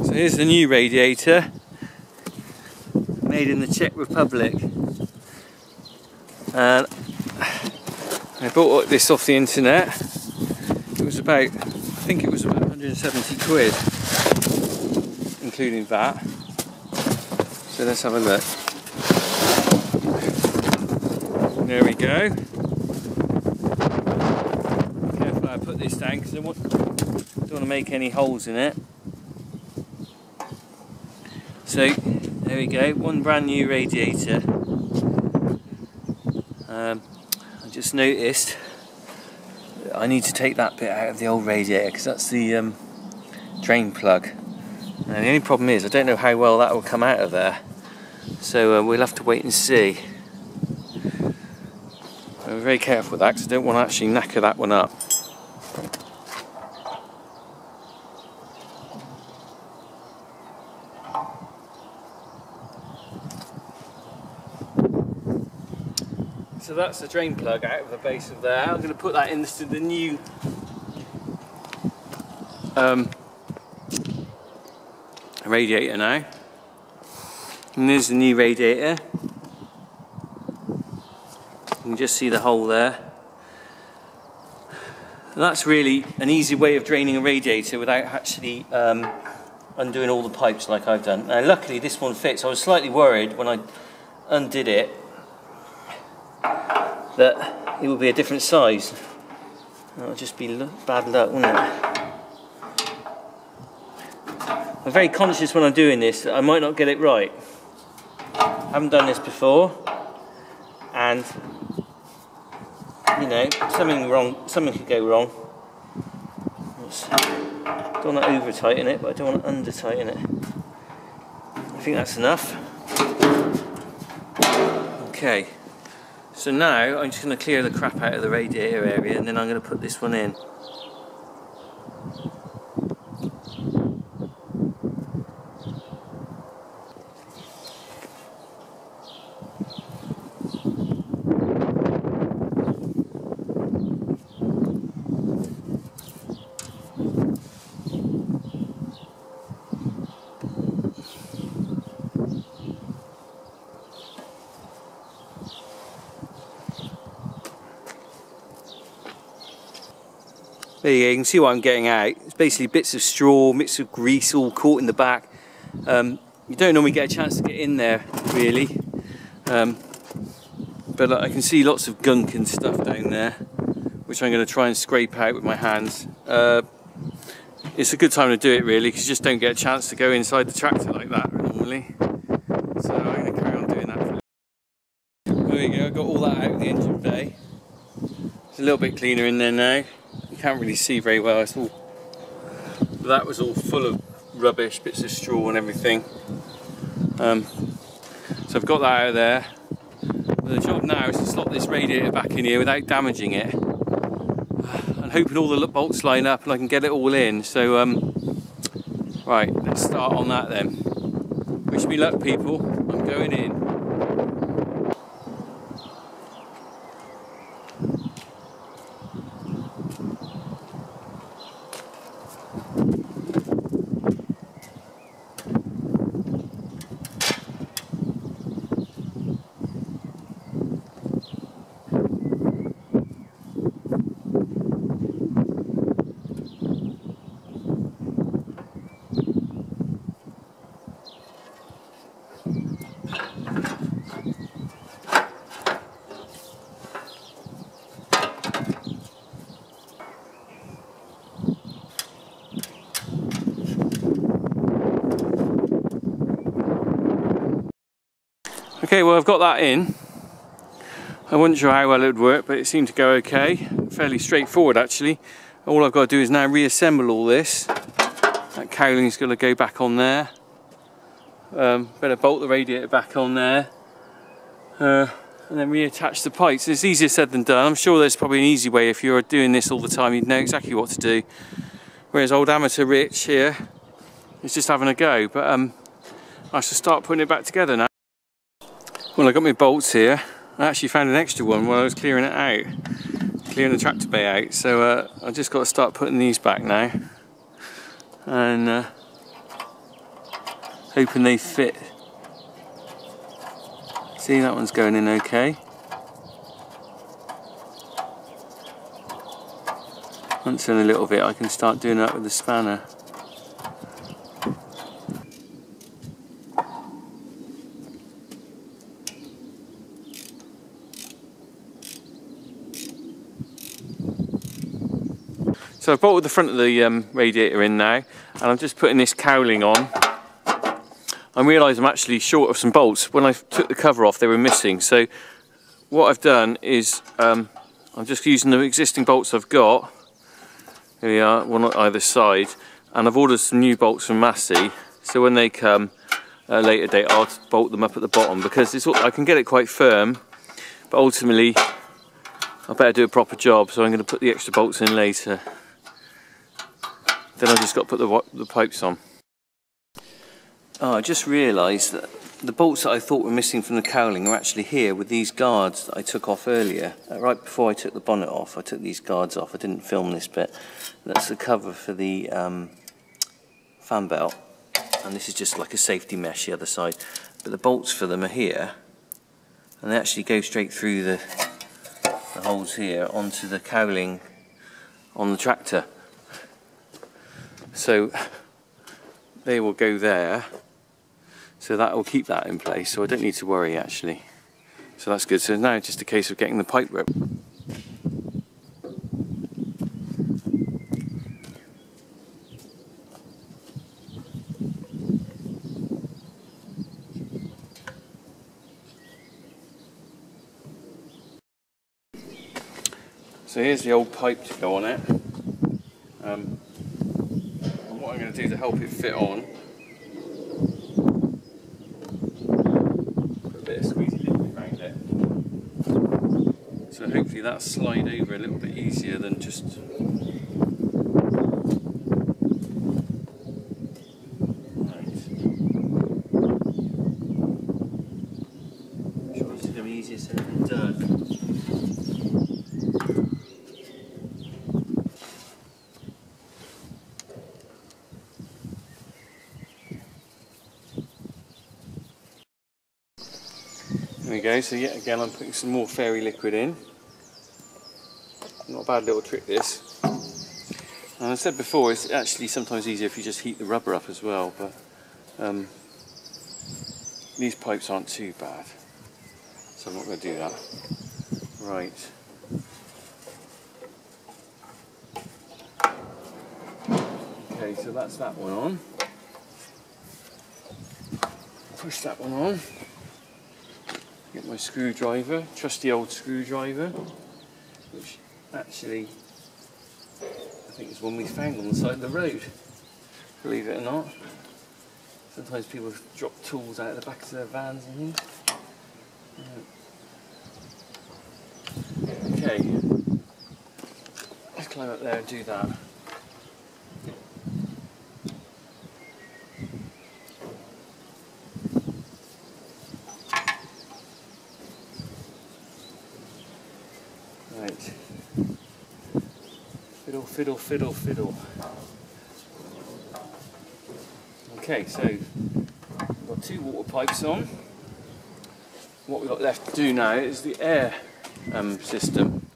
So here's the new radiator, made in the Czech Republic. And I bought this off the internet. It was about, I think it was about 170 quid, including that. So let's have a look. There we go. Be careful how I put this down because I don't want to make any holes in it. So there we go, one brand new radiator. I just noticed that I need to take that bit out of the old radiator because that's the drain plug. Now the only problem is I don't know how well that will come out of there, so we'll have to wait and see. I'm very careful with that because I don't want to actually knacker that one up. So that's the drain plug out of the base of there. I'm going to put that into the new radiator now. And there's the new radiator. You can just see the hole there. And that's really an easy way of draining a radiator without actually undoing all the pipes like I've done. Now luckily this one fits. I was slightly worried when I undid it that it would be a different size. That'll just be bad luck, wouldn't it? I'm very conscious when I'm doing this that I might not get it right. I haven't done this before, and you know, something could go wrong. Don't want to over tighten it, but I don't want to under tighten it. I think that's enough. Okay. So now I'm just going to clear the crap out of the radiator area and then I'm going to put this one in. There you go, you can see what I'm getting out. It's basically bits of straw, bits of grease all caught in the back. You don't normally get a chance to get in there, really. But I can see lots of gunk and stuff down there, which I'm going to try and scrape out with my hands. It's a good time to do it, really, because you just don't get a chance to go inside the tractor like that normally. So I'm going to carry on doing that for a little. There we go, I've got all that out of the engine bay. It's a little bit cleaner in there now. You can't really see very well. It's all, that was all full of rubbish, bits of straw and everything. So I've got that out of there. The job now is to slot this radiator back in here without damaging it. I'm hoping all the bolts line up and I can get it all in. So right, let's start on that then. Wish me luck, people. I'm going in. Okay, well I've got that in. I wasn't sure how well it would work, but it seemed to go okay. Fairly straightforward actually. All I've got to do is now reassemble all this. That cowling's got to go back on there. Better bolt the radiator back on there. And then reattach the pipes. It's easier said than done. I'm sure there's probably an easy way. If you're doing this all the time, you'd know exactly what to do. Whereas old amateur Rich here is just having a go. But I shall start putting it back together now. Well, I got my bolts here. I actually found an extra one while I was clearing it out, clearing the tractor bay out. So I've just got to start putting these back now. and hoping they fit. See, that one's going in okay. Once in a little bit I can start doing that with the spanner. So I've bolted the front of the radiator in now, and I'm just putting this cowling on. I realised I'm actually short of some bolts. When I took the cover off, they were missing. So what I've done is I'm just using the existing bolts I've got. Here we are, one on either side, and I've ordered some new bolts from Massey. So when they come at a later date, I'll bolt them up at the bottom, because I can get it quite firm, but ultimately I better do a proper job. So I'm going to put the extra bolts in later. Then I just got to put the pipes on. Oh, I just realised that the bolts that I thought were missing from the cowling are actually here with these guards that I took off earlier. Right before I took the bonnet off, I took these guards off. I didn't film this bit. That's the cover for the fan belt, and this is just like a safety mesh the other side. But the bolts for them are here, and they actually go straight through the holes here onto the cowling on the tractor. So they will go there, so that will keep that in place, so I don't need to worry actually. So that's good. So now it's just a case of getting the pipe rope. So here's the old pipe to go on it. And what I'm going to do to help it fit on, put a bit of squeezy liquid around it. So hopefully that'll slide over a little bit easier than just... Right. I'm sure this is going to be easier said than done. There we go, so yet again I'm putting some more fairy liquid in. Not a bad little trick this. And I said before, it's actually sometimes easier if you just heat the rubber up as well, but these pipes aren't too bad, so I'm not going to do that. Right. Okay, so that's that one on. Push that one on. Get my screwdriver, trusty old screwdriver, which actually I think is one we found on the side of the road, believe it or not. Sometimes people drop tools out of the back of their vans and things. Okay, let's climb up there and do that. Right. Fiddle, fiddle, fiddle, fiddle. Okay, so we've got two water pipes on. What we've got left to do now is the air system.